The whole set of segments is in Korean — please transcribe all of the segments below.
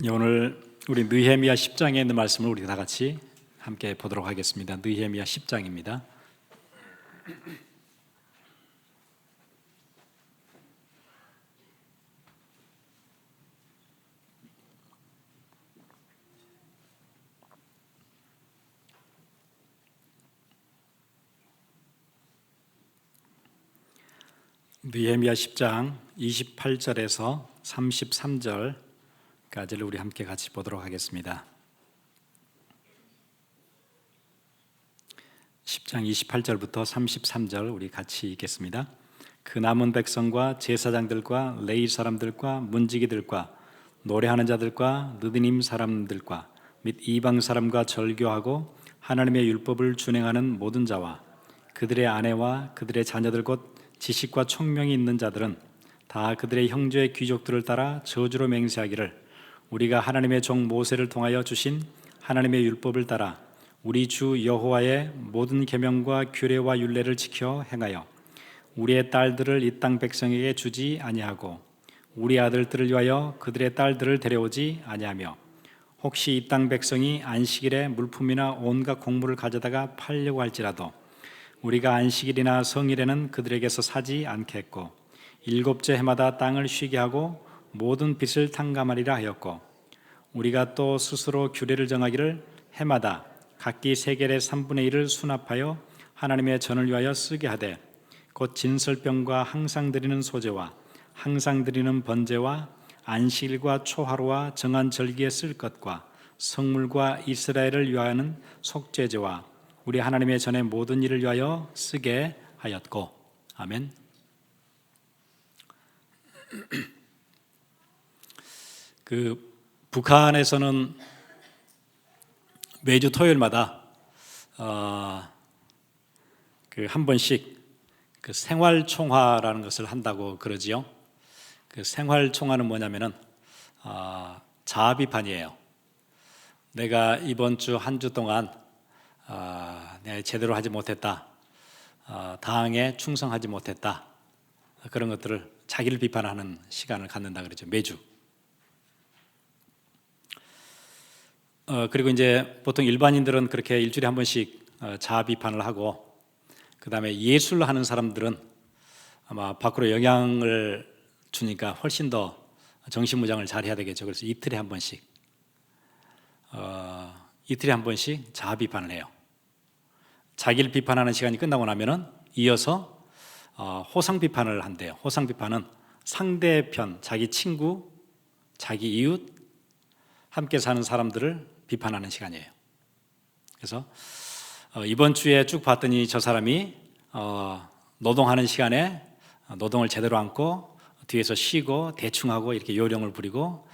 오늘 우리 느헤미야 10장에 있는 말씀을 우리 다 같이 함께 보도록 하겠습니다. 느헤미야 10장입니다. 느헤미야 10장 28절에서 33절까지를 우리 함께 같이 보도록 하겠습니다. 10장 28절부터 33절 우리 같이 읽겠습니다. 그 남은 백성과 제사장들과 레위 사람들과 문지기들과 노래하는 자들과 느디님 사람들과 및 이방 사람과 절교하고 하나님의 율법을 준행하는 모든 자와 그들의 아내와 그들의 자녀들 곧 지식과 총명이 있는 자들은 다 그들의 형제의 귀족들을 따라 저주로 맹세하기를 우리가 하나님의 종 모세를 통하여 주신 하나님의 율법을 따라 우리 주 여호와의 모든 계명과 규례와 율례를 지켜 행하여 우리의 딸들을 이 땅 백성에게 주지 아니하고 우리 아들들을 위하여 그들의 딸들을 데려오지 아니하며 혹시 이 땅 백성이 안식일에 물품이나 온갖 곡물을 가져다가 팔려고 할지라도 우리가 안식일이나 성일에는 그들에게서 사지 않겠고 일곱째 해마다 땅을 쉬게 하고 모든 빚을 탕감하리라 하였고 우리가 또 스스로 규례를 정하기를 해마다 각기 세겔의 3분의 1을 수납하여 하나님의 전을 위하여 쓰게 하되 곧 진설병과 항상 드리는 소제와 항상 드리는 번제와 안식일과 초하루와 정한 절기에 쓸 것과 성물과 이스라엘을 위하여는 속죄제와 우리 하나님의 전의 모든 일을 위하여 쓰게 하였고 아멘. 북한에서는 매주 토요일마다 한 번씩 생활총화라는 것을 한다고 그러지요. 생활총화는 뭐냐면은 자아비판이에요. 내가 이번 주 한 주 동안 내가 제대로 하지 못했다, 당에 충성하지 못했다, 그런 것들을 자기를 비판하는 시간을 갖는다 그러죠. 매주. 그리고 이제 보통 일반인들은 그렇게 일주일에 한 번씩 자아 비판을 하고, 그 다음에 예술을 하는 사람들은 아마 밖으로 영향을 주니까 훨씬 더 정신무장을 잘 해야 되겠죠. 그래서 이틀에 한 번씩 자아 비판을 해요. 자기를 비판하는 시간이 끝나고 나면은 이어서 호상 비판을 한대요. 호상 비판은 상대편, 자기 친구, 자기 이웃, 함께 사는 사람들을 비판하는 시간이에요. 그래서 이번 주에 쭉 봤더니 저 사람이 노동하는 시간에 노동을 제대로 않고 뒤에서 쉬고 대충 하고 이렇게 요령을 부리고,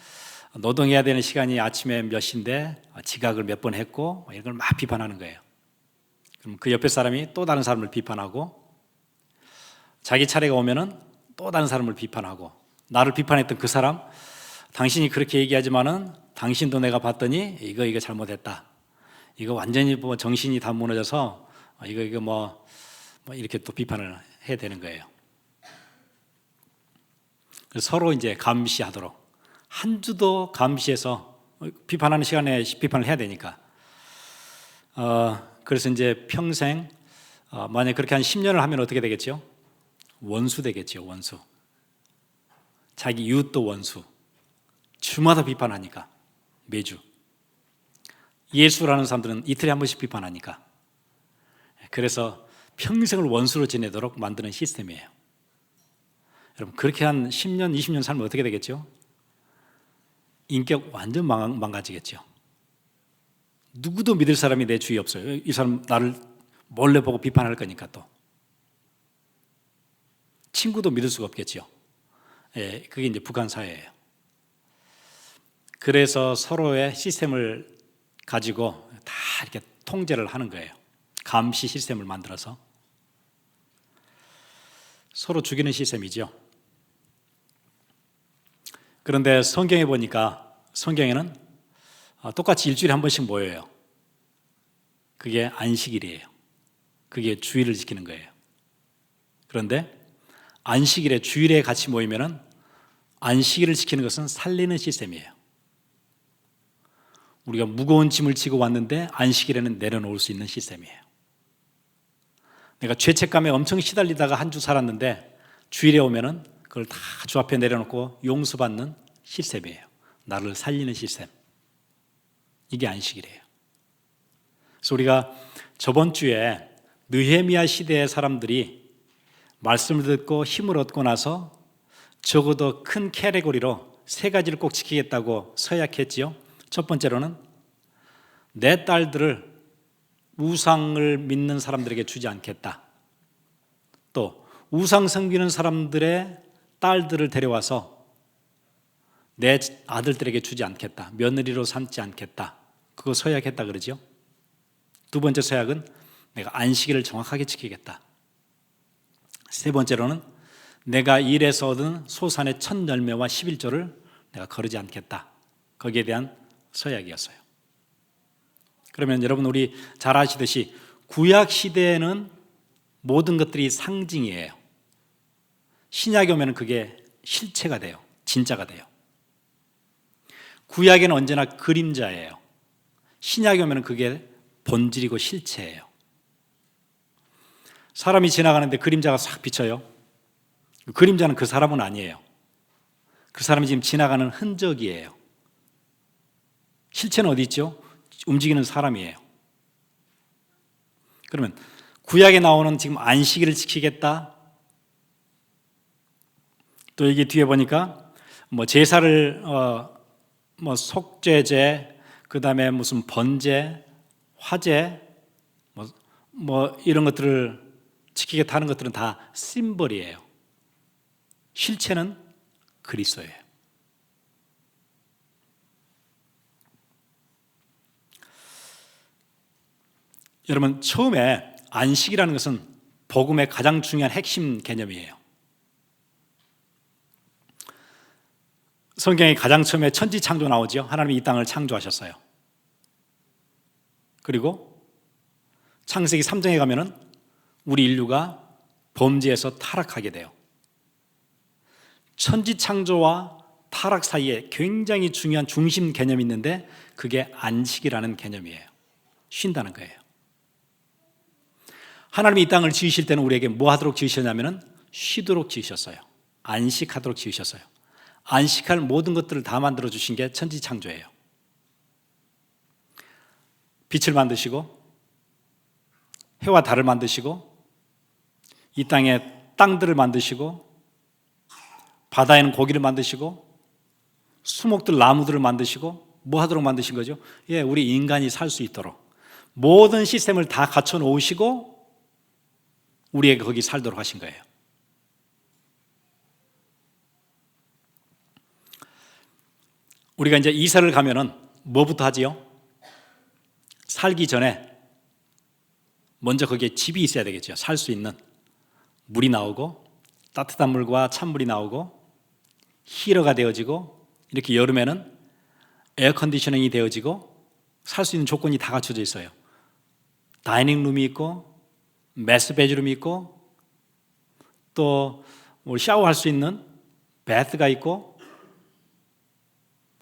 노동해야 되는 시간이 아침에 몇 시인데 지각을 몇 번 했고, 이걸 막 비판하는 거예요. 그럼 그 옆에 사람이 또 다른 사람을 비판하고, 자기 차례가 오면은 또 다른 사람을 비판하고, 나를 비판했던 그 사람, 당신이 그렇게 얘기하지만은 당신도 내가 봤더니 이거 잘못했다, 이거 완전히 뭐 정신이 다 무너져서 이거 뭐 이렇게 또 비판을 해야 되는 거예요. 그래서 서로 이제 감시하도록, 한 주도 감시해서 비판하는 시간에 비판을 해야 되니까. 그래서 이제 평생 만약 그렇게 한 10년을 하면 어떻게 되겠죠? 원수 되겠죠. 원수. 자기 이웃도 원수. 주마다 비판하니까, 매주. 예수라는 사람들은 이틀에 한 번씩 비판하니까. 그래서 평생을 원수로 지내도록 만드는 시스템이에요. 여러분, 그렇게 한 10년, 20년 살면 어떻게 되겠죠? 인격 완전 망가지겠죠. 누구도 믿을 사람이 내 주위에 없어요. 이 사람 나를 몰래 보고 비판할 거니까. 또 친구도 믿을 수가 없겠죠. 예, 그게 이제 북한 사회예요. 그래서 서로의 시스템을 가지고 다 이렇게 통제를 하는 거예요. 감시 시스템을 만들어서 서로 죽이는 시스템이죠. 그런데 성경에 보니까, 성경에는 똑같이 일주일에 한 번씩 모여요. 그게 안식일이에요. 그게 주일을 지키는 거예요. 그런데 안식일에, 주일에 같이 모이면은 안식일을 지키는 것은 살리는 시스템이에요. 우리가 무거운 짐을 지고 왔는데 안식일에는 내려놓을 수 있는 시스템이에요. 내가 죄책감에 엄청 시달리다가 한 주 살았는데 주일에 오면은 그걸 다 주 앞에 내려놓고 용서받는 시스템이에요. 나를 살리는 시스템. 이게 안식일이에요. 그래서 우리가 저번 주에 느헤미야 시대의 사람들이 말씀을 듣고 힘을 얻고 나서 적어도 큰 캐테고리로 세 가지를 꼭 지키겠다고 서약했지요. 첫 번째로는 내 딸들을 우상을 믿는 사람들에게 주지 않겠다. 또 우상 섬기는 사람들의 딸들을 데려와서 내 아들들에게 주지 않겠다. 며느리로 삼지 않겠다. 그거 서약했다 그러죠. 두 번째 서약은 내가 안식일을 정확하게 지키겠다. 세 번째로는 내가 일에서 얻은 소산의 첫 열매와 11조를 내가 거르지 않겠다. 거기에 대한 서약이었어요. 그러면 여러분 우리 잘 아시듯이 구약 시대에는 모든 것들이 상징이에요. 신약에 오면 그게 실체가 돼요. 진짜가 돼요. 구약에는 언제나 그림자예요. 신약에 오면 그게 본질이고 실체예요. 사람이 지나가는데 그림자가 싹 비쳐요. 그림자는 그 사람은 아니에요. 그 사람이 지금 지나가는 흔적이에요. 실체는 어디 있죠? 움직이는 사람이에요. 그러면 구약에 나오는 지금 안식일을 지키겠다. 또 여기 뒤에 보니까 제사를 속죄제, 그 다음에 무슨 번제, 화제, 이런 것들을 지키겠다 하는 것들은 다 심벌이에요. 실체는 그리스도예요. 여러분 처음에 안식이라는 것은 복음의 가장 중요한 핵심 개념이에요. 성경에 가장 처음에 천지창조 나오죠. 하나님이 이 땅을 창조하셨어요. 그리고 창세기 3장에 가면은 우리 인류가 범죄에서 타락하게 돼요. 천지창조와 타락 사이에 굉장히 중요한 중심 개념이 있는데 그게 안식이라는 개념이에요. 쉰다는 거예요. 하나님이 이 땅을 지으실 때는 우리에게 뭐 하도록 지으셨냐면은 쉬도록 지으셨어요. 안식하도록 지으셨어요. 안식할 모든 것들을 다 만들어 주신 게 천지창조예요. 빛을 만드시고 해와 달을 만드시고 이 땅에 땅들을 만드시고 바다에는 고기를 만드시고 수목들 나무들을 만드시고 뭐 하도록 만드신 거죠? 우리 인간이 살 수 있도록 모든 시스템을 다 갖춰 놓으시고 우리에게 거기 살도록 하신 거예요. 우리가 이제 이사를 가면은 뭐부터 하지요? 살기 전에 먼저 거기에 집이 있어야 되겠죠. 살 수 있는 물이 나오고 따뜻한 물과 찬물이 나오고 히터가 되어지고 이렇게 여름에는 에어컨디셔닝이 되어지고 살 수 있는 조건이 다 갖춰져 있어요. 다이닝룸이 있고 메스 베드룸이 있고 또 샤워할 수 있는 베스가 있고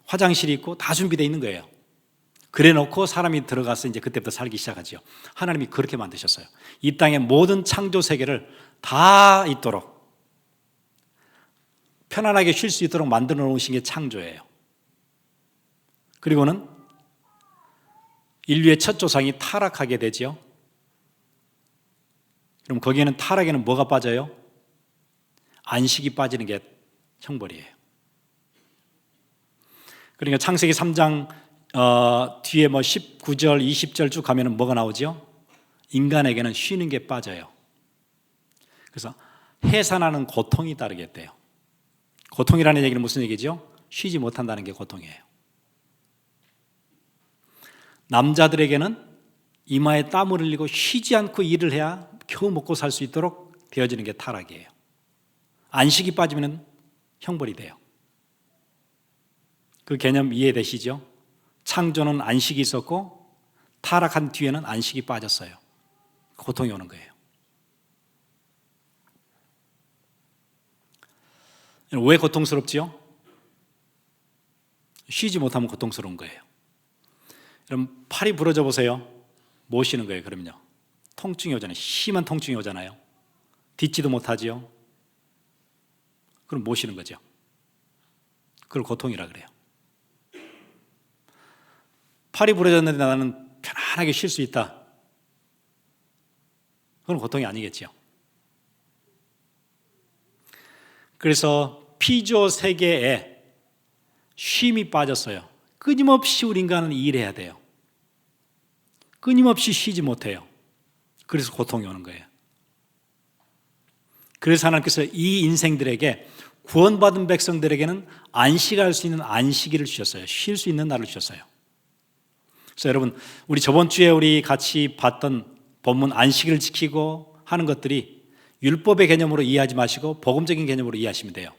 화장실이 있고 다 준비되어 있는 거예요. 그래 놓고 사람이 들어가서 이제 그때부터 살기 시작하죠. 하나님이 그렇게 만드셨어요. 이 땅의 모든 창조 세계를 다 있도록 편안하게 쉴 수 있도록 만들어 놓으신 게 창조예요. 그리고는 인류의 첫 조상이 타락하게 되죠. 그럼 거기에는 타락에는 뭐가 빠져요? 안식이 빠지는 게 형벌이에요. 그러니까 창세기 3장 뒤에 19절, 20절 쭉 가면 뭐가 나오죠? 인간에게는 쉬는 게 빠져요. 그래서 해산하는 고통이 따르겠대요. 고통이라는 얘기는 무슨 얘기죠? 쉬지 못한다는 게 고통이에요. 남자들에게는 이마에 땀을 흘리고 쉬지 않고 일을 해야 겨우 먹고 살 수 있도록 되어지는 게 타락이에요. 안식이 빠지면 형벌이 돼요. 그 개념 이해되시죠? 창조는 안식이 있었고 타락한 뒤에는 안식이 빠졌어요. 고통이 오는 거예요. 왜 고통스럽지요? 쉬지 못하면 고통스러운 거예요. 여러분 팔이 부러져 보세요. 뭐 쉬는 거예요? 그럼요. 통증이 오잖아요. 심한 통증이 오잖아요. 딛지도 못하지요. 그럼 뭐 쉬는 거죠? 그걸 고통이라 그래요. 팔이 부러졌는데 나는 편안하게 쉴 수 있다. 그건 고통이 아니겠죠. 그래서 피조 세계에 쉼이 빠졌어요. 끊임없이 우리 인간은 일해야 돼요. 끊임없이 쉬지 못해요. 그래서 고통이 오는 거예요. 그래서 하나님께서 이 인생들에게 구원받은 백성들에게는 안식할 수 있는 안식일을 주셨어요. 쉴 수 있는 날을 주셨어요. 그래서 여러분, 우리 저번 주에 우리 같이 봤던 본문 안식일을 지키고 하는 것들이 율법의 개념으로 이해하지 마시고 복음적인 개념으로 이해하시면 돼요.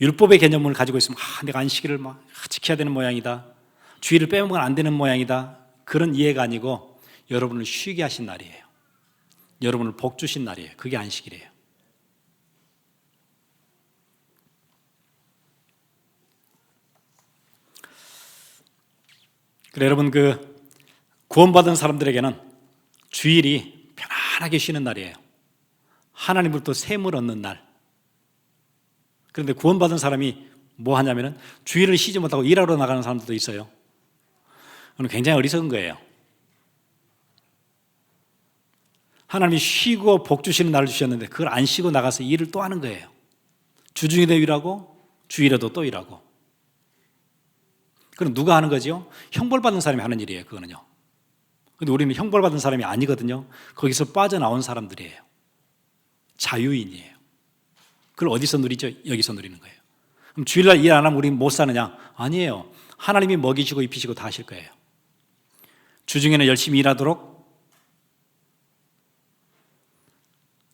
율법의 개념을 가지고 있으면 내가 안식일을 지켜야 되는 모양이다. 주일을 빼먹으면 안 되는 모양이다. 그런 이해가 아니고 여러분을 쉬게 하신 날이에요. 여러분을 복 주신 날이에요. 그게 안식일이에요. 그래 여러분 구원받은 사람들에게는 주일이 편안하게 쉬는 날이에요. 하나님으로부터 샘을 얻는 날. 그런데 구원받은 사람이 뭐 하냐면은 주일을 쉬지 못하고 일하러 나가는 사람들도 있어요. 그건 굉장히 어리석은 거예요. 하나님이 쉬고 복 주시는 날을 주셨는데 그걸 안 쉬고 나가서 일을 또 하는 거예요. 주중에도 일하고 주일에도 또 일하고. 그럼 누가 하는 거죠? 형벌받는 사람이 하는 일이에요. 그거는요. 근데 우리는 형벌받은 사람이 아니거든요. 거기서 빠져나온 사람들이에요. 자유인이에요. 그걸 어디서 누리죠? 여기서 누리는 거예요. 그럼 주일날 일 안 하면 우리 못 사느냐? 아니에요. 하나님이 먹이시고 입히시고 다 하실 거예요. 주중에는 열심히 일하도록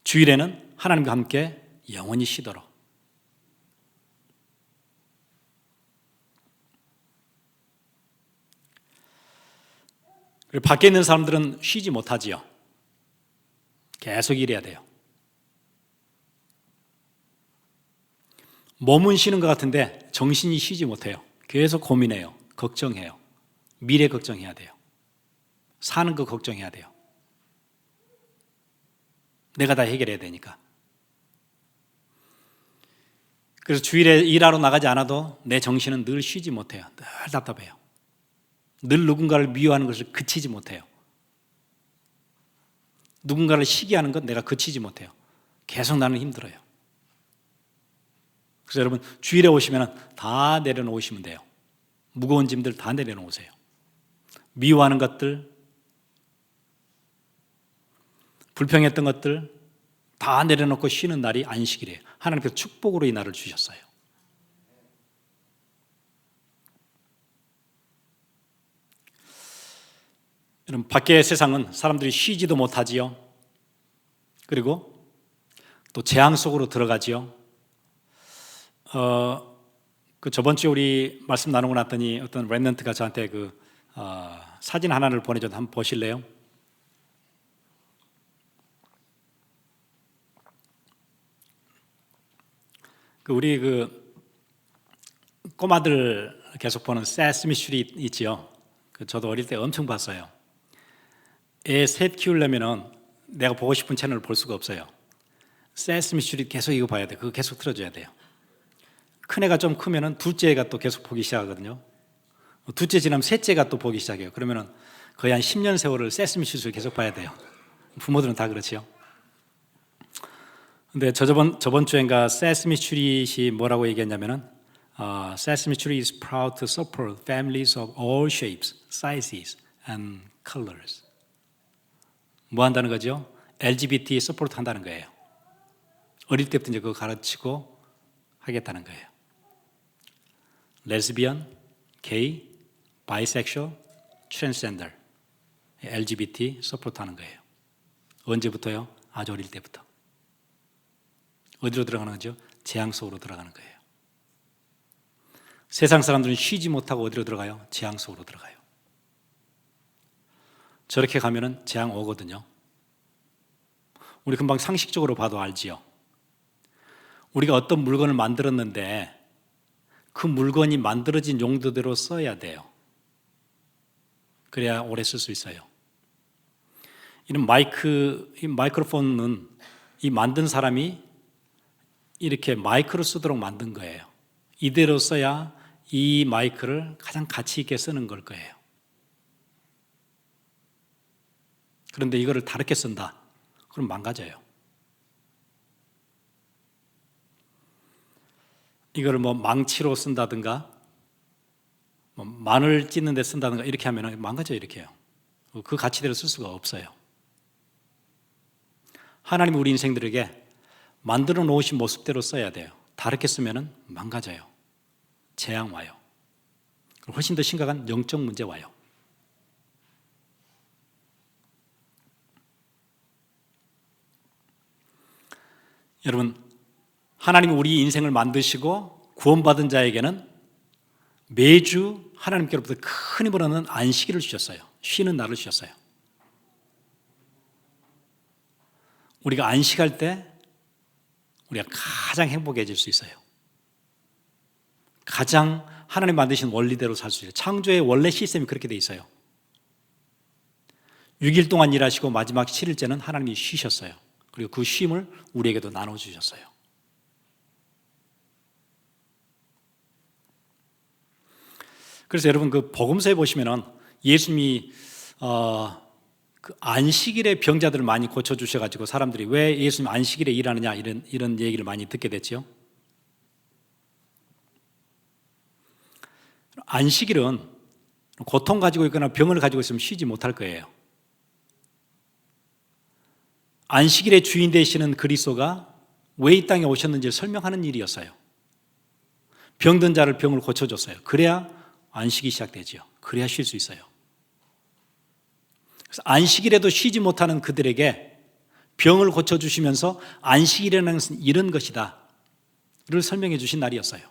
주일에는 하나님과 함께 영원히 쉬도록. 그리고 밖에 있는 사람들은 쉬지 못하지요. 계속 일해야 돼요. 몸은 쉬는 것 같은데 정신이 쉬지 못해요. 계속 고민해요. 걱정해요. 미래 걱정해야 돼요. 사는 거 걱정해야 돼요. 내가 다 해결해야 되니까. 그래서 주일에 일하러 나가지 않아도 내 정신은 늘 쉬지 못해요. 늘 답답해요. 늘 누군가를 미워하는 것을 그치지 못해요. 누군가를 시기하는 것 내가 그치지 못해요. 계속 나는 힘들어요. 그래서 여러분 주일에 오시면 다 내려놓으시면 돼요. 무거운 짐들 다 내려놓으세요. 미워하는 것들, 불평했던 것들 다 내려놓고 쉬는 날이 안식일이에요. 하나님께서 축복으로 이 날을 주셨어요. 여러분 밖의 세상은 사람들이 쉬지도 못하지요. 그리고 또 재앙 속으로 들어가지요. 저번 주에 우리 말씀 나누고 났더니 어떤 랩런트가 저한테 사진 하나를 보내줘서 한번 보실래요? 우리 꼬마들 계속 보는 세스미 스트리트 있지요. 저도 어릴 때 엄청 봤어요. 애 셋 키우려면은 내가 보고 싶은 채널을 볼 수가 없어요. 세스미 스트리트 계속 이거 봐야 돼. 그거 계속 틀어줘야 돼요. 큰 애가 좀 크면은 둘째 애가 또 계속 보기 시작하거든요. 둘째 지나면 셋째가 또 보기 시작해요. 그러면은 거의 한 10년 세월을 세스미 스트리트를 계속 봐야 돼요. 부모들은 다 그렇지요. 근데 저번 주엔가 세스미 스트리트이 뭐라고 얘기했냐면은 Sesame Street is proud to support families of all shapes, sizes and colors. 뭐 한다는 거죠? LGBT 서포트 한다는 거예요. 어릴 때부터 이제 그거 가르치고 하겠다는 거예요. 레즈비언, 게이, 바이섹슈얼, 트랜스젠더, LGBT 서포트 하는 거예요. 언제부터요? 아주 어릴 때부터. 어디로 들어가는 거죠? 재앙 속으로 들어가는 거예요. 세상 사람들은 쉬지 못하고 어디로 들어가요? 재앙 속으로 들어가요. 저렇게 가면은 재앙 오거든요. 우리 금방 상식적으로 봐도 알지요. 우리가 어떤 물건을 만들었는데 그 물건이 만들어진 용도대로 써야 돼요. 그래야 오래 쓸 수 있어요. 이런 이 마이크로폰은 이 만든 사람이 이렇게 마이크로 쓰도록 만든 거예요. 이대로 써야 이 마이크를 가장 가치 있게 쓰는 걸 거예요. 그런데 이거를 다르게 쓴다. 그럼 망가져요. 이거를 뭐 망치로 쓴다든가 뭐 마늘 찢는 데 쓴다든가 이렇게 하면 망가져요. 이렇게 해요. 그 가치대로 쓸 수가 없어요. 하나님이 우리 인생들에게 만들어 놓으신 모습대로 써야 돼요. 다르게 쓰면 망가져요. 재앙 와요. 훨씬 더 심각한 영적 문제 와요. 여러분, 하나님이 우리 인생을 만드시고 구원받은 자에게는 매주 하나님께로부터 큰 힘을 얻는 안식일을 주셨어요. 쉬는 날을 주셨어요. 우리가 안식할 때 우리가 가장 행복해질 수 있어요. 가장 하나님 만드신 원리대로 살 수 있어요. 창조의 원래 시스템이 그렇게 돼 있어요. 6일 동안 일하시고 마지막 7일째는 하나님이 쉬셨어요. 그리고 그 쉼을 우리에게도 나눠주셨어요. 그래서 여러분 그 복음서에 보시면은 예수님이 그 안식일에 병자들을 많이 고쳐주셔가지고 사람들이 왜 예수님 안식일에 일하느냐 이런 얘기를 많이 듣게 됐죠. 안식일은 고통 가지고 있거나 병을 가지고 있으면 쉬지 못할 거예요. 안식일의 주인 되시는 그리스도가 왜 이 땅에 오셨는지를 설명하는 일이었어요. 병든 자를 병을 고쳐줬어요. 그래야 안식이 시작되죠. 그래야 쉴 수 있어요. 그래서 안식일에도 쉬지 못하는 그들에게 병을 고쳐주시면서 안식일이라는 것은 이런 것이다 를 설명해 주신 날이었어요.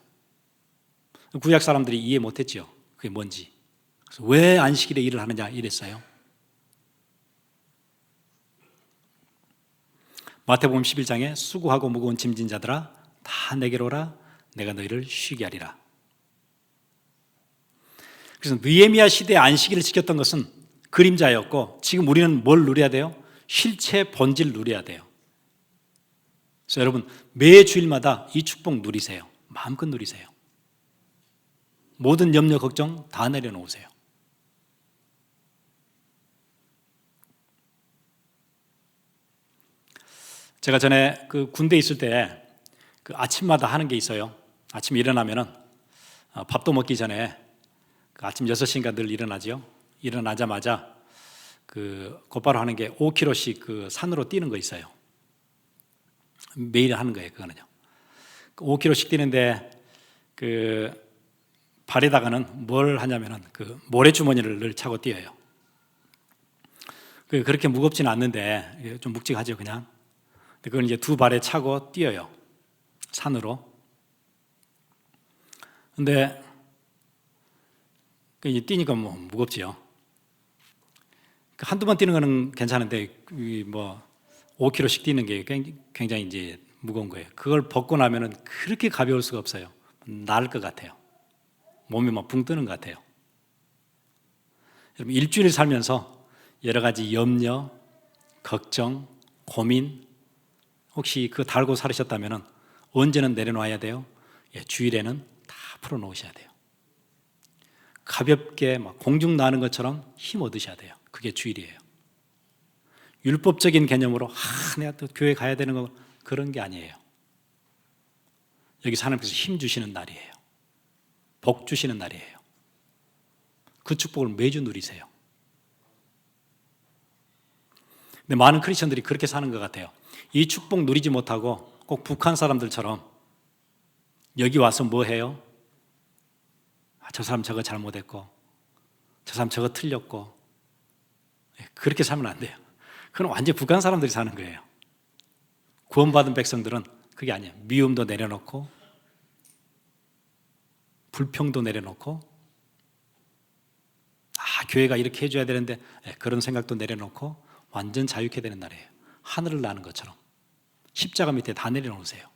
구약 사람들이 이해 못했죠. 그게 뭔지. 그래서 왜 안식일에 일을 하느냐 이랬어요. 마태복음 11장에 수고하고 무거운 짐진 자들아 다 내게로 오라 내가 너희를 쉬게 하리라. 그래서 느헤미야 시대의 안식일을 지켰던 것은 그림자였고 지금 우리는 뭘 누려야 돼요? 실체 본질 누려야 돼요. 그래서 여러분 매 주일마다 이 축복 누리세요. 마음껏 누리세요. 모든 염려 걱정 다 내려놓으세요. 제가 전에 그 군대에 있을 때 그 아침마다 하는 게 있어요. 아침에 일어나면은 밥도 먹기 전에 그 아침 6시인가 늘 일어나죠. 일어나자마자 그 곧바로 하는 게 5km씩 그 산으로 뛰는 거 있어요. 매일 하는 거예요. 그거는요. 5km씩 뛰는데 그 발에다가는 뭘 하냐면은 그 모래주머니를 늘 차고 뛰어요. 그렇게 무겁지는 않는데 좀 묵직하죠, 그냥. 그걸 이제 두 발에 차고 뛰어요. 산으로. 근데 이제 뛰니까 뭐 무겁지요. 한두 번 뛰는 거는 괜찮은데 뭐 5km씩 뛰는 게 굉장히 이제 무거운 거예요. 그걸 벗고 나면은 그렇게 가벼울 수가 없어요. 나을 것 같아요. 몸이 막 붕 뜨는 것 같아요. 여러분 일주일 살면서 여러 가지 염려, 걱정, 고민 혹시 그거 달고 살으셨다면 언제는 내려놔야 돼요? 주일에는 다 풀어놓으셔야 돼요. 가볍게 막 공중 나는 것처럼 힘 얻으셔야 돼요. 그게 주일이에요. 율법적인 개념으로 내가 또 교회 가야 되는 거 그런 게 아니에요. 여기서 하나님께서 힘 주시는 날이에요. 복 주시는 날이에요. 그 축복을 매주 누리세요. 근데 많은 크리스천들이 그렇게 사는 것 같아요. 이 축복 누리지 못하고 꼭 북한 사람들처럼 여기 와서 뭐 해요? 저 사람 저거 잘못했고 저 사람 저거 틀렸고 그렇게 살면 안 돼요. 그건 완전 북한 사람들이 사는 거예요. 구원받은 백성들은 그게 아니에요. 미움도 내려놓고 불평도 내려놓고 교회가 이렇게 해줘야 되는데 그런 생각도 내려놓고 완전 자유케 되는 날이에요. 하늘을 나는 것처럼 십자가 밑에 다 내려놓으세요.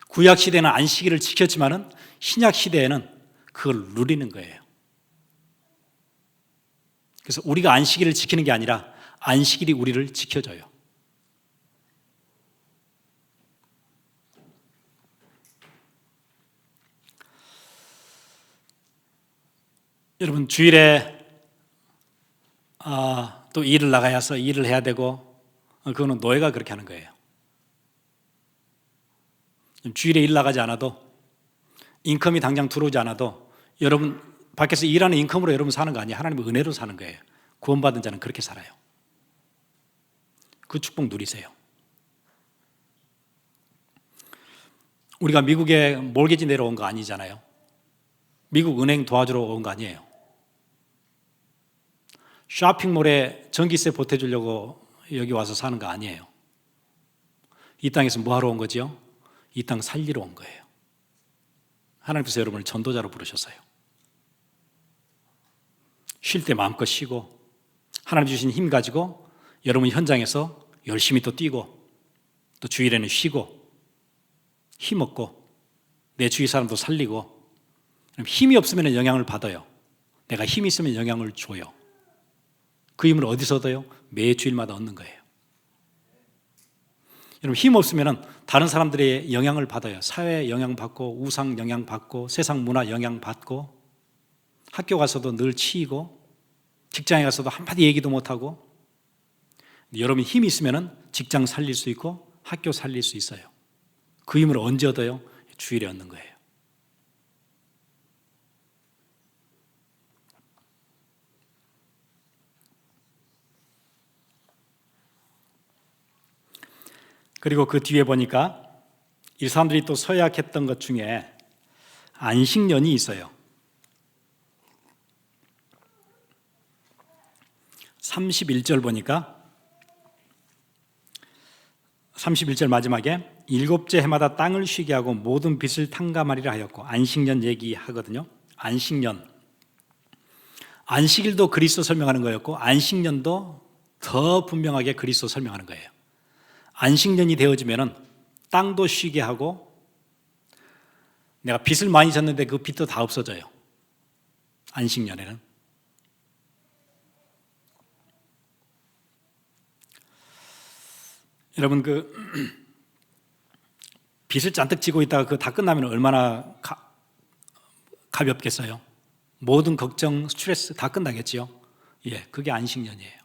구약 시대는 안식일을 지켰지만은 신약 시대에는 그걸 누리는 거예요. 그래서 우리가 안식일을 지키는 게 아니라 안식일이 우리를 지켜줘요. 여러분, 주일에 또 일을 나가서 일을 해야 되고, 그거는 노예가 그렇게 하는 거예요. 주일에 일 나가지 않아도, 인컴이 당장 들어오지 않아도 여러분 밖에서 일하는 인컴으로 여러분 사는 거 아니에요. 하나님의 은혜로 사는 거예요. 구원받은 자는 그렇게 살아요. 그 축복 누리세요. 우리가 미국에 몰개지 내려온 거 아니잖아요. 미국 은행 도와주러 온 거 아니에요. 쇼핑몰에 전기세 보태주려고 여기 와서 사는 거 아니에요. 이 땅에서 뭐 하러 온 거지요? 이 땅 살리러 온 거예요. 하나님께서 여러분을 전도자로 부르셨어요. 쉴 때 마음껏 쉬고 하나님 주신 힘 가지고 여러분 현장에서 열심히 또 뛰고 또 주일에는 쉬고 힘없고 내 주위 사람도 살리고. 힘이 없으면 영향을 받아요. 내가 힘이 있으면 영향을 줘요. 그 힘을 어디서 얻어요? 매 주일마다 얻는 거예요. 여러분, 힘 없으면 다른 사람들의 영향을 받아요. 사회 영향받고 우상 영향받고 세상 문화 영향받고 학교 가서도 늘 치이고 직장에 가서도 한마디 얘기도 못하고. 여러분 힘이 있으면 직장 살릴 수 있고 학교 살릴 수 있어요. 그 힘을 언제 얻어요? 주일에 얻는 거예요. 그리고 그 뒤에 보니까 이 사람들이 또 서약했던 것 중에 안식년이 있어요. 31절 보니까 31절 마지막에 일곱째 해마다 땅을 쉬게 하고 모든 빚을 탕감하리라 하였고, 안식년 얘기하거든요. 안식년, 안식일도 그리스도 설명하는 거였고 안식년도 더 분명하게 그리스도 설명하는 거예요. 안식년이 되어지면 땅도 쉬게 하고 내가 빚을 많이 졌는데 그 빚도 다 없어져요. 안식년에는. 여러분, 그 빚을 잔뜩 지고 있다가 그거 다 끝나면 얼마나 가볍겠어요? 모든 걱정, 스트레스 다 끝나겠지요? 예, 그게 안식년이에요.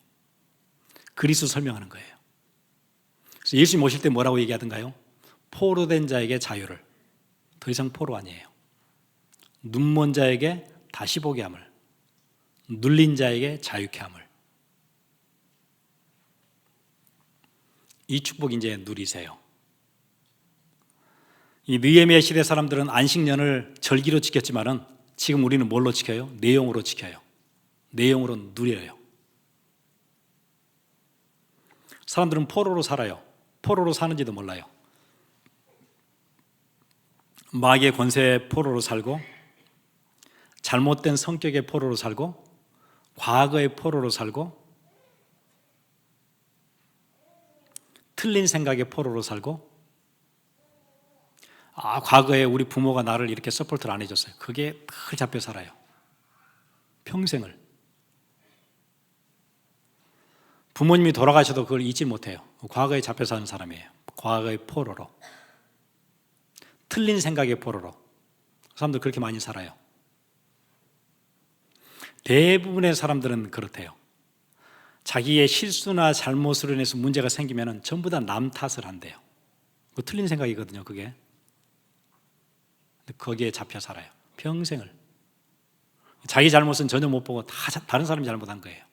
그리스도 설명하는 거예요. 그래서 예수님 오실 때 뭐라고 얘기하던가요? 포로된 자에게 자유를. 더 이상 포로 아니에요. 눈먼 자에게 다시 보게 함을, 눌린 자에게 자유케 함을. 이 축복 이제 누리세요. 이 느헤미야 시대 사람들은 안식년을 절기로 지켰지만은 지금 우리는 뭘로 지켜요? 내용으로 지켜요. 내용으로 누려요. 사람들은 포로로 살아요. 포로로 사는지도 몰라요. 마귀의 권세의 포로로 살고, 잘못된 성격의 포로로 살고, 과거의 포로로 살고, 틀린 생각의 포로로 살고, 과거에 우리 부모가 나를 이렇게 서포트를 안 해줬어요. 그게 늘 잡혀 살아요. 평생을. 부모님이 돌아가셔도 그걸 잊지 못해요. 과거에 잡혀 사는 사람이에요. 과거의 포로로. 틀린 생각의 포로로. 사람들 그렇게 많이 살아요. 대부분의 사람들은 그렇대요. 자기의 실수나 잘못으로 인해서 문제가 생기면 전부 다 남 탓을 한대요. 그 틀린 생각이거든요, 그게. 거기에 잡혀 살아요. 평생을. 자기 잘못은 전혀 못 보고 다 다른 사람이 잘못한 거예요.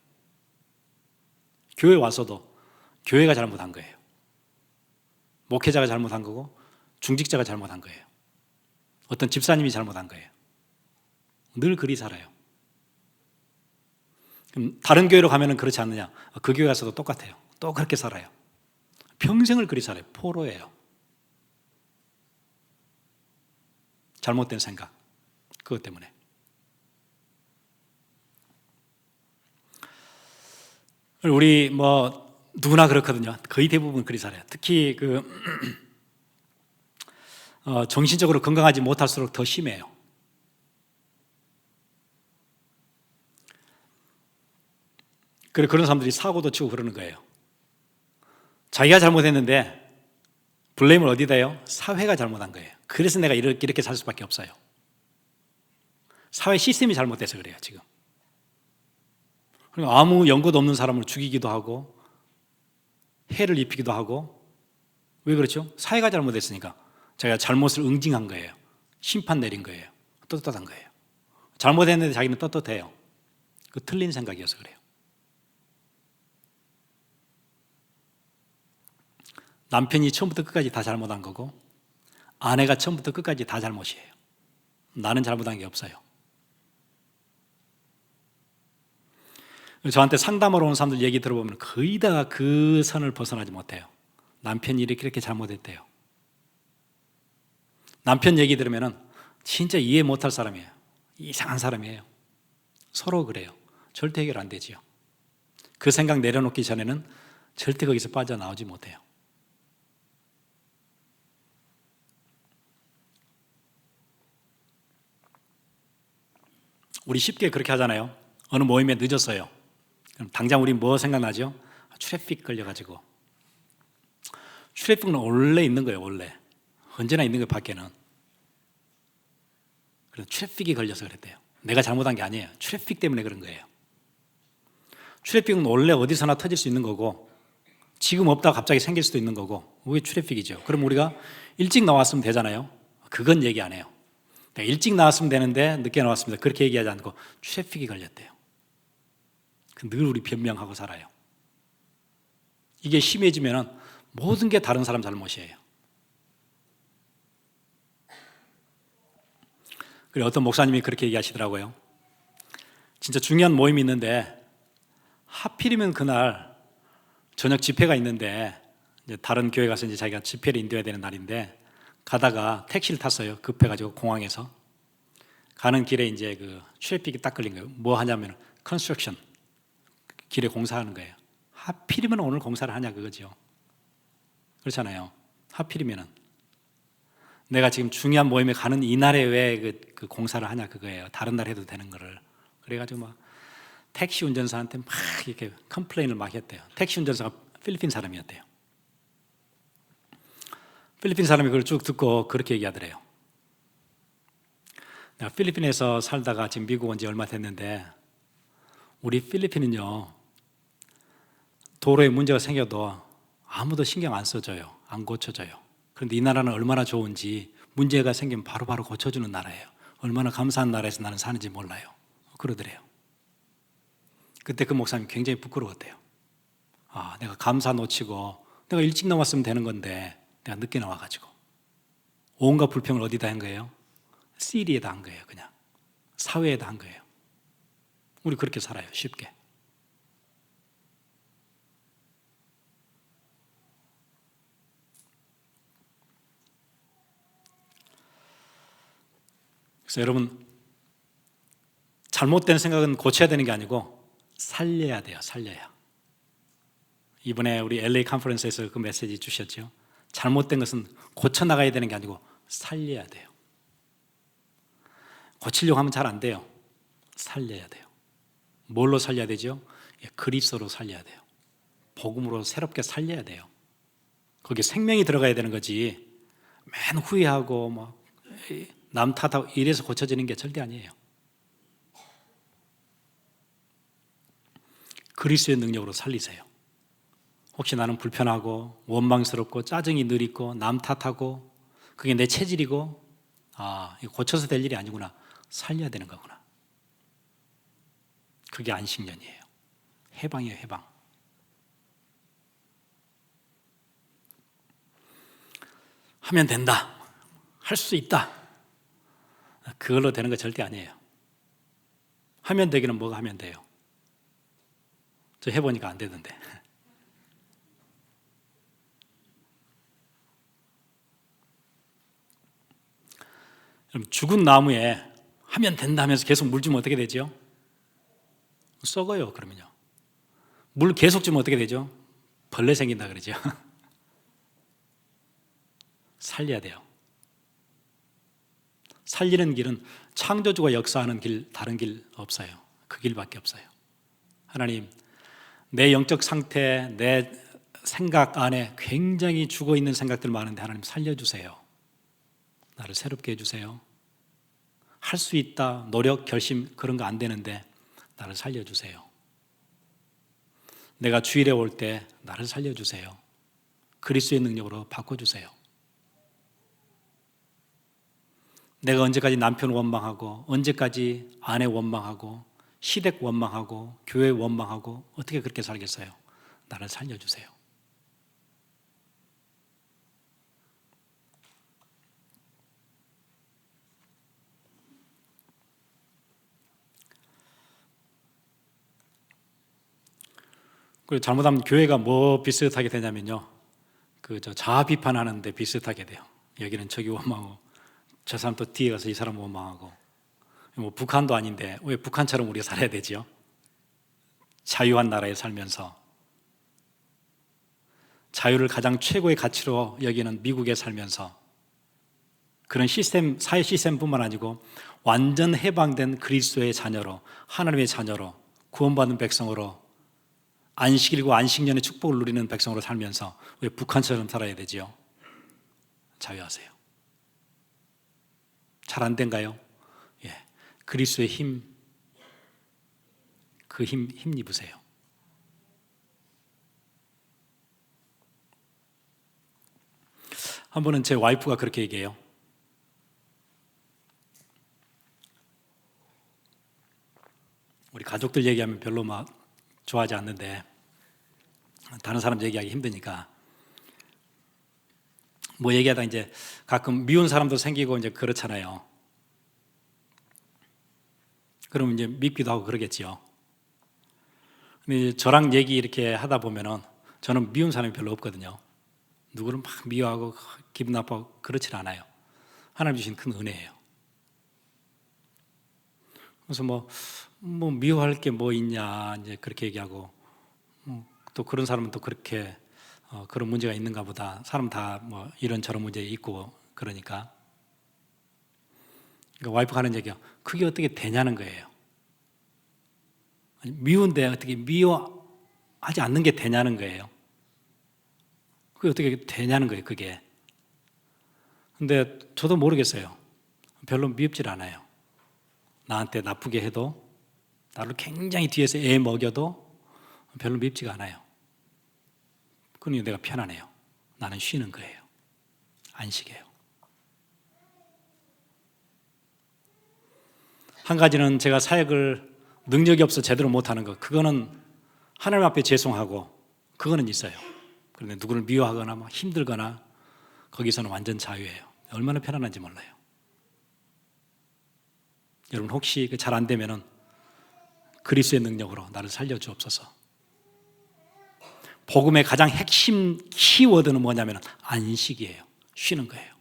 교회 와서도 교회가 잘못한 거예요. 목회자가 잘못한 거고 중직자가 잘못한 거예요. 어떤 집사님이 잘못한 거예요. 늘 그리 살아요. 그럼 다른 교회로 가면 그렇지 않느냐? 그 교회 가서도 똑같아요. 또 그렇게 살아요. 평생을 그리 살아요. 포로예요. 잘못된 생각, 그것 때문에. 우리 누구나 그렇거든요. 거의 대부분 그리 살아요. 특히 정신적으로 건강하지 못할수록 더 심해요. 그런 사람들이 사고도 치고 그러는 거예요. 자기가 잘못했는데 블레임을 어디다 해요? 사회가 잘못한 거예요. 그래서 내가 이렇게 살 수밖에 없어요. 사회 시스템이 잘못돼서 그래요, 지금. 그리고 아무 연고도 없는 사람을 죽이기도 하고 해를 입히기도 하고. 왜 그렇죠? 사회가 잘못됐으니까. 자기가 잘못을 응징한 거예요. 심판 내린 거예요. 떳떳한 거예요. 잘못했는데 자기는 떳떳해요. 그 틀린 생각이어서 그래요. 남편이 처음부터 끝까지 다 잘못한 거고 아내가 처음부터 끝까지 다 잘못이에요. 나는 잘못한 게 없어요. 저한테 상담하러 온 사람들 얘기 들어보면 거의 다 그 선을 벗어나지 못해요. 남편이 이렇게 잘못했대요. 남편 얘기 들으면 진짜 이해 못할 사람이에요. 이상한 사람이에요. 서로 그래요. 절대 해결 안 되지요. 그 생각 내려놓기 전에는 절대 거기서 빠져나오지 못해요. 우리 쉽게 그렇게 하잖아요. 어느 모임에 늦었어요. 그럼 당장 우리 뭐 생각나죠? 트래픽 걸려가지고. 트래픽은 원래 있는 거예요, 원래. 언제나 있는 거예요, 밖에는. 그래서 트래픽이 걸려서 그랬대요. 내가 잘못한 게 아니에요. 트래픽 때문에 그런 거예요. 트래픽은 원래 어디서나 터질 수 있는 거고 지금 없다가 갑자기 생길 수도 있는 거고 그게 트래픽이죠. 그럼 우리가 일찍 나왔으면 되잖아요. 그건 얘기 안 해요. 일찍 나왔으면 되는데 늦게 나왔습니다. 그렇게 얘기하지 않고 트래픽이 걸렸대요. 늘 우리 변명하고 살아요. 이게 심해지면 모든 게 다른 사람 잘못이에요. 그리고 어떤 목사님이 그렇게 얘기하시더라고요. 진짜 중요한 모임이 있는데 하필이면 그날 저녁 집회가 있는데 이제 다른 교회 가서 이제 자기가 집회를 인도해야 되는 날인데 가다가 택시를 탔어요. 급해가지고 공항에서 가는 길에 이제 그 트래픽이 딱 걸린 거예요. 뭐 하냐면 컨스트럭션 길에 공사하는 거예요. 하필이면 오늘 공사를 하냐 그거죠. 그렇잖아요. 하필이면은 내가 지금 중요한 모임에 가는 이날에 왜 그 공사를 하냐 그거예요. 다른 날 해도 되는 거를. 그래가지고 막 택시 운전사한테 막 이렇게 컴플레인을 막 했대요. 택시 운전사가 필리핀 사람이었대요. 필리핀 사람이 그걸 쭉 듣고 그렇게 얘기하더래요. 내가 필리핀에서 살다가 지금 미국 온 지 얼마 됐는데 우리 필리핀은요 도로에 문제가 생겨도 아무도 신경 안 써줘요. 안 고쳐줘요. 그런데 이 나라는 얼마나 좋은지 문제가 생기면 바로바로 고쳐주는 나라예요. 얼마나 감사한 나라에서 나는 사는지 몰라요. 그러더래요. 그때 그 목사님이 굉장히 부끄러웠대요. 아, 내가 감사 놓치고 내가 일찍 나왔으면 되는 건데 내가 늦게 나와가지고 온갖 불평을 어디다 한 거예요? 시리에다 한 거예요. 그냥 사회에다 한 거예요. 우리 그렇게 살아요. 쉽게. 그래서 여러분 잘못된 생각은 고쳐야 되는 게 아니고 살려야 돼요. 살려야. 이번에 우리 LA 컨퍼런스에서 그 메시지 주셨죠. 잘못된 것은 고쳐나가야 되는 게 아니고 살려야 돼요. 고치려고 하면 잘 안 돼요. 살려야 돼요. 뭘로 살려야 되죠? 그리스도로 살려야 돼요. 복음으로 새롭게 살려야 돼요. 거기에 생명이 들어가야 되는 거지 맨 후회하고 막 남 탓하고 이래서 고쳐지는 게 절대 아니에요. 그리스도의 능력으로 살리세요. 혹시 나는 불편하고 원망스럽고 짜증이 늘 있고 남 탓하고 그게 내 체질이고 이거 고쳐서 될 일이 아니구나. 살려야 되는 거구나. 그게 안식년이에요. 해방이에요. 해방. 하면 된다. 할 수 있다. 그걸로 되는 거 절대 아니에요. 하면 되기는 뭐가 하면 돼요. 저 해보니까 안 되던데. 그럼 죽은 나무에 하면 된다 하면서 계속 물 주면 어떻게 되죠? 썩어요. 그러면요. 물 계속 주면 어떻게 되죠? 벌레 생긴다 그러죠. 살려야 돼요. 살리는 길은 창조주가 역사하는 길, 다른 길 없어요. 그 길밖에 없어요. 하나님, 내 영적 상태, 내 생각 안에 굉장히 죽어있는 생각들 많은데 하나님 살려주세요. 나를 새롭게 해주세요. 할 수 있다, 노력, 결심 그런 거 안 되는데 나를 살려주세요. 내가 주일에 올 때 나를 살려주세요. 그리스도의 능력으로 바꿔주세요. 내가 언제까지 남편 원망하고, 언제까지 아내 원망하고, 시댁 원망하고, 교회 원망하고, 어떻게 그렇게 살겠어요? 나를 살려주세요. 그리고 잘못하면 교회가 뭐 비슷하게 되냐면요, 자아 비판하는데 비슷하게 돼요. 여기는 저기 원망하고, 저 사람 또 뒤에 가서 이 사람 원망하고. 뭐 북한도 아닌데 왜 북한처럼 우리가 살아야 되지요? 자유한 나라에 살면서, 자유를 가장 최고의 가치로 여기는 미국에 살면서, 그런 시스템, 사회 시스템뿐만 아니고 완전 해방된 그리스도의 자녀로, 하나님의 자녀로, 구원받은 백성으로, 안식일과 안식년의 축복을 누리는 백성으로 살면서 왜 북한처럼 살아야 되지요? 자유하세요. 잘 안 된가요? 예, 그리스도의 힘, 그 힘 입으세요. 한 번은 제 와이프가 그렇게 얘기해요. 우리 가족들 얘기하면 별로 막 좋아하지 않는데 다른 사람 얘기하기 힘드니까 뭐 얘기하다 이제 가끔 미운 사람도 생기고 이제 그렇잖아요. 그러면 이제 밉기도 하고 그러겠지요. 근데 저랑 얘기 이렇게 하다 보면은 저는 미운 사람이 별로 없거든요. 누구를 막 미워하고 기분 나빠하고 그렇진 않아요. 하나님 주신 큰 은혜예요. 그래서 뭐 미워할 게 뭐 있냐 이제 그렇게 얘기하고, 또 그런 사람은 또 그렇게 그런 문제가 있는가 보다. 사람 다 뭐 이런 저런 문제 있고 그러니까. 그러니까 와이프가 하는 얘기가 그게 어떻게 되냐는 거예요. 미운데 어떻게 미워하지 않는 게 되냐는 거예요. 그게 어떻게 되냐는 거예요, 그게. 근데 저도 모르겠어요. 별로 미흡질 않아요. 나한테 나쁘게 해도, 나를 굉장히 뒤에서 애 먹여도 별로 밉지가 않아요. 그러니 내가 편안해요. 나는 쉬는 거예요. 안식이에요. 한 가지는 제가 사역을 능력이 없어 제대로 못하는 거, 그거는 하나님 앞에 죄송하고 그거는 있어요. 그런데 누구를 미워하거나 막 힘들거나 거기서는 완전 자유예요. 얼마나 편안한지 몰라요. 여러분 혹시 잘 안 되면은 그리스도의 능력으로 나를 살려주옵소서. 복음의 가장 핵심 키워드는 뭐냐면 안식이에요. 쉬는 거예요.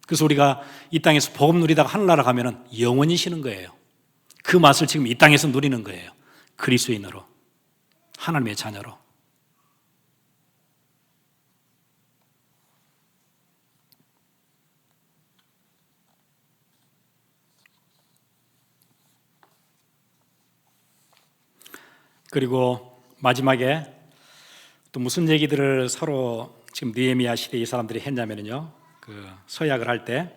그래서 우리가 이 땅에서 복음 누리다가 하늘나라 가면은 영원히 쉬는 거예요. 그 맛을 지금 이 땅에서 누리는 거예요. 그리스도인으로, 하나님의 자녀로. 그리고 마지막에 또 무슨 얘기들을 서로 지금 느헤미야 시대 이 사람들이 했냐면요, 서약을 할 때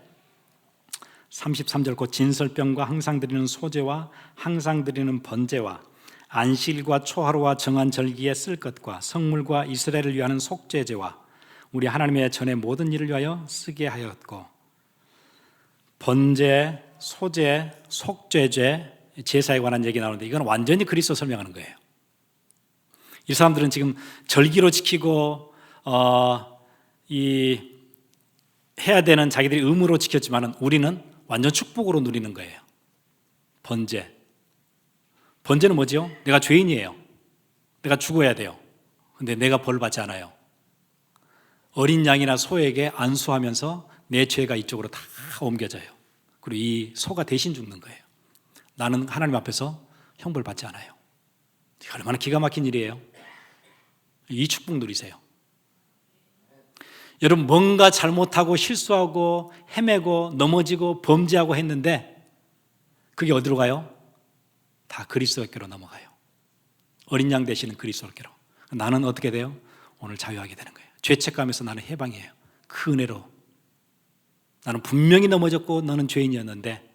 33절 곧 진설병과 항상 드리는 소제와 항상 드리는 번제와 안식일과 초하루와 정한 절기에 쓸 것과 성물과 이스라엘을 위하는 속죄제와 우리 하나님의 전의 모든 일을 위하여 쓰게 하였고, 번제, 소제, 속죄제, 제사에 관한 얘기 나오는데 이건 완전히 그리스도 설명하는 거예요. 이 사람들은 지금 절기로 지키고 이 해야 되는 자기들이 의무로 지켰지만 우리는 완전 축복으로 누리는 거예요. 번제는 뭐죠? 내가 죄인이에요. 내가 죽어야 돼요. 근데 내가 벌 받지 않아요. 어린 양이나 소에게 안수하면서 내 죄가 이쪽으로 다 옮겨져요. 그리고 이 소가 대신 죽는 거예요. 나는 하나님 앞에서 형벌 받지 않아요. 얼마나 기가 막힌 일이에요. 이 축복 누리세요. 여러분 뭔가 잘못하고 실수하고 헤매고 넘어지고 범죄하고 했는데 그게 어디로 가요? 다 그리스도께로 넘어가요. 어린 양 되시는 그리스도께로. 나는 어떻게 돼요? 오늘 자유하게 되는 거예요. 죄책감에서 나는 해방이에요. 그 은혜로. 나는 분명히 넘어졌고 너는 죄인이었는데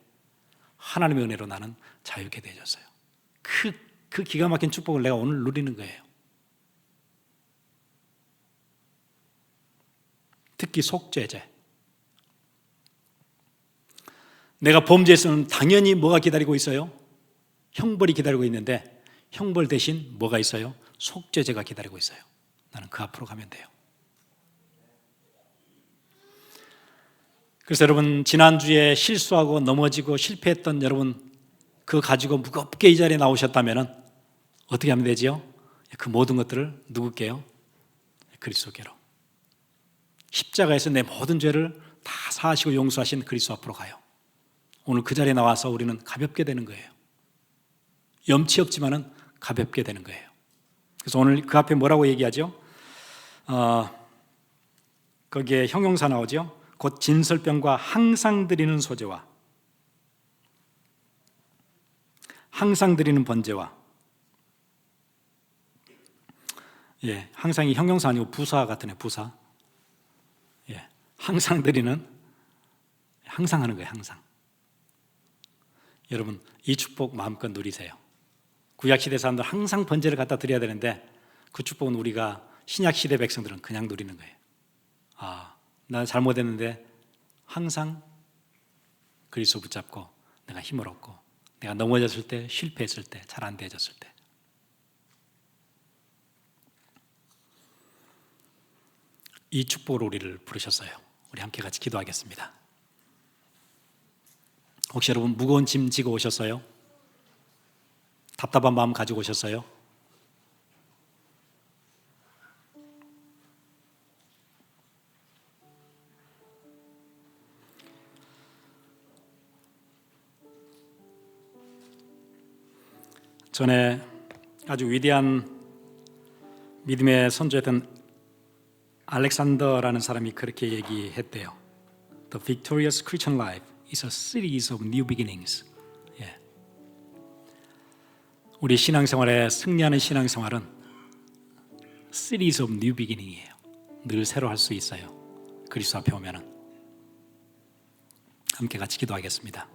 하나님의 은혜로 나는 자유케 되어졌어요. 그 기가 막힌 축복을 내가 오늘 누리는 거예요. 특히 속죄제. 내가 범죄했으면 당연히 뭐가 기다리고 있어요? 형벌이 기다리고 있는데 형벌 대신 뭐가 있어요? 속죄제가 기다리고 있어요. 나는 그 앞으로 가면 돼요. 그래서 여러분, 지난주에 실수하고 넘어지고 실패했던 여러분, 그거 가지고 무겁게 이 자리에 나오셨다면 어떻게 하면 되지요? 그 모든 것들을 누구께요? 그리스도께로. 십자가에서 내 모든 죄를 다 사하시고 용서하신 그리스도 앞으로 가요. 오늘 그 자리에 나와서 우리는 가볍게 되는 거예요. 염치 없지만은 가볍게 되는 거예요. 그래서 오늘 그 앞에 뭐라고 얘기하죠? 거기에 형용사 나오죠? 곧 진설병과 항상 드리는 소제와 항상 드리는 번제와, 예, 항상이 형용사 아니고 부사 같으네, 부사. 예, 항상 드리는, 항상 하는 거예요, 항상. 여러분, 이 축복 마음껏 누리세요. 구약시대 사람들 항상 번제를 갖다 드려야 되는데 그 축복은 우리가 신약시대 백성들은 그냥 누리는 거예요. 나 잘못했는데 항상 그리스도 붙잡고 내가 힘을 얻고 내가 넘어졌을 때, 실패했을 때, 잘 안 되어졌을 때. 이 축복으로 우리를 부르셨어요. 우리 함께 같이 기도하겠습니다. 혹시 여러분 무거운 짐 지고 오셨어요? 답답한 마음 가지고 오셨어요? 전에 아주 위대한 믿음의 선조였던 알렉산더라는 사람이 그렇게 얘기했대요. The victorious Christian life is a series of new beginnings. 예. 우리 신앙생활에 승리하는 신앙생활은 series of new beginning이에요. 늘 새로 할 수 있어요. 그리스도 앞에 오면은. 함께 같이 기도하겠습니다.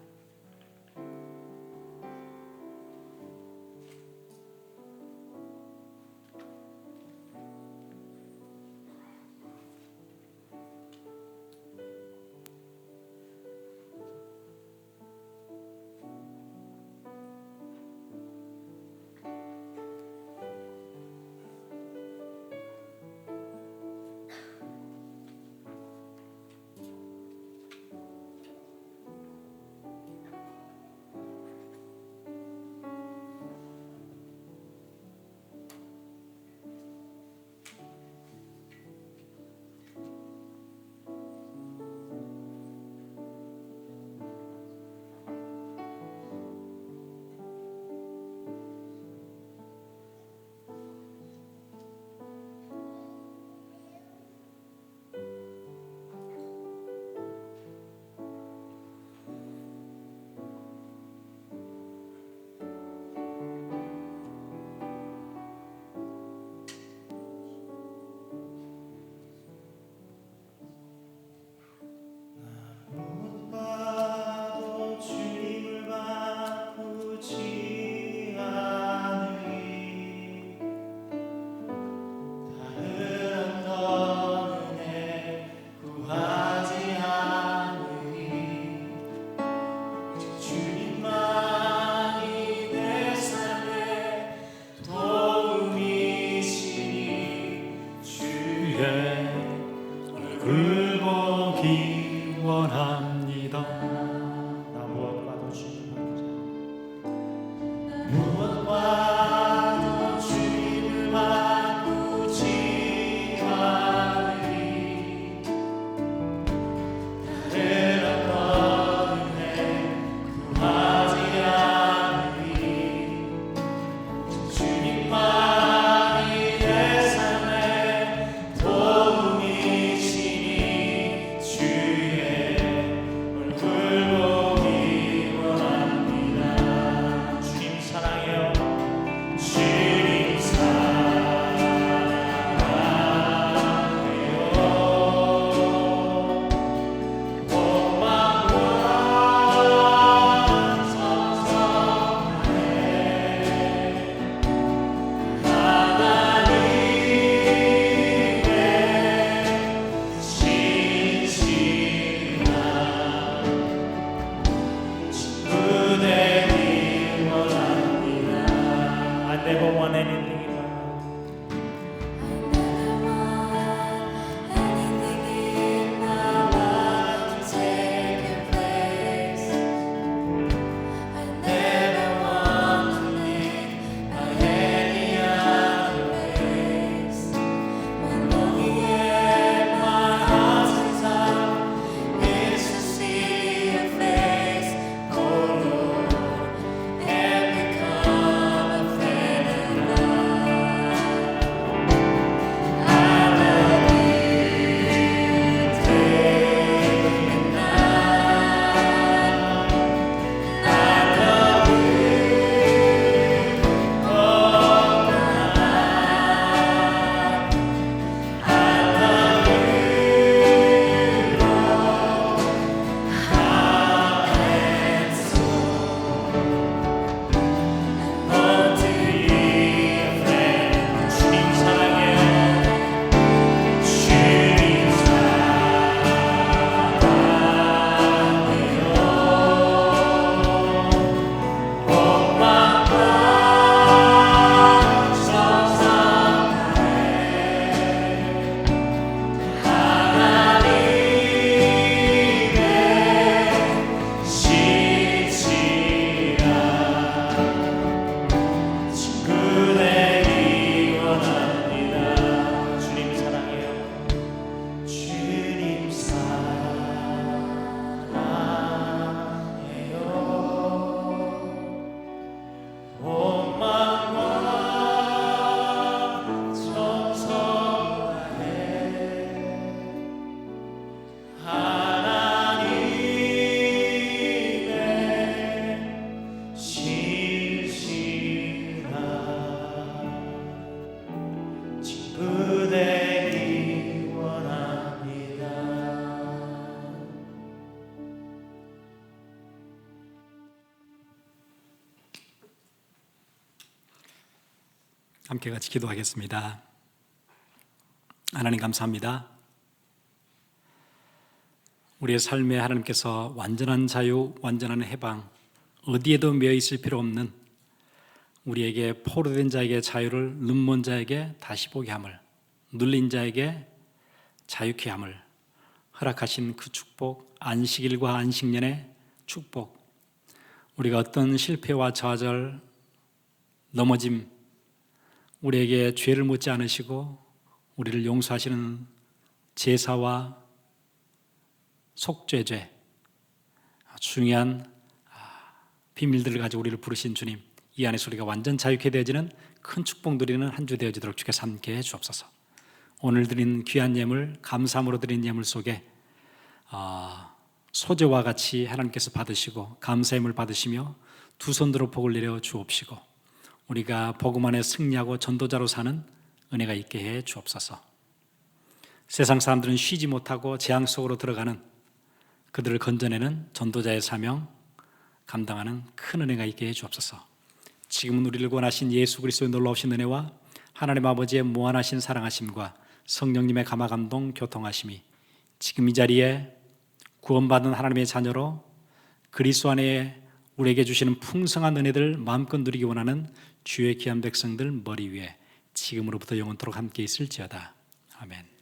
함께 같이 기도하겠습니다. 하나님 감사합니다. 우리의 삶에 하나님께서 완전한 자유, 완전한 해방, 어디에도 매여 있을 필요 없는 우리에게 포로된 자에게 자유를, 눈먼 자에게 다시 보게 함을, 눌린 자에게 자유케 함을 허락하신 그 축복, 안식일과 안식년의 축복, 우리가 어떤 실패와 좌절, 넘어짐, 우리에게 죄를 묻지 않으시고 우리를 용서하시는 제사와 속죄죄, 중요한 비밀들을 가지고 우리를 부르신 주님, 이 안에서 우리가 완전 자유케 되어지는 큰 축복 누리는 한 주 되어지도록 주께서 함께 해 주옵소서. 오늘 드린 귀한 예물, 감사함으로 드린 예물 속에 소재와 같이 하나님께서 받으시고 감사의 예물 받으시며 두 손 들어 복을 내려 주옵시고 우리가 복음 안에 승리하고 전도자로 사는 은혜가 있게 해 주옵소서. 세상 사람들은 쉬지 못하고 재앙 속으로 들어가는 그들을 건져내는 전도자의 사명 감당하는 큰 은혜가 있게 해 주옵소서. 지금은 우리를 구원하신 예수 그리스도의 놀라우신 은혜와 하나님 아버지의 무한하신 사랑하심과 성령님의 감화감동 교통하심이 지금 이 자리에 구원받은 하나님의 자녀로 그리스도 안에 우리에게 주시는 풍성한 은혜들 마음껏 누리기 원하는 주의 귀한 백성들 머리 위에 지금으로부터 영원토록 함께 있을지어다. 아멘.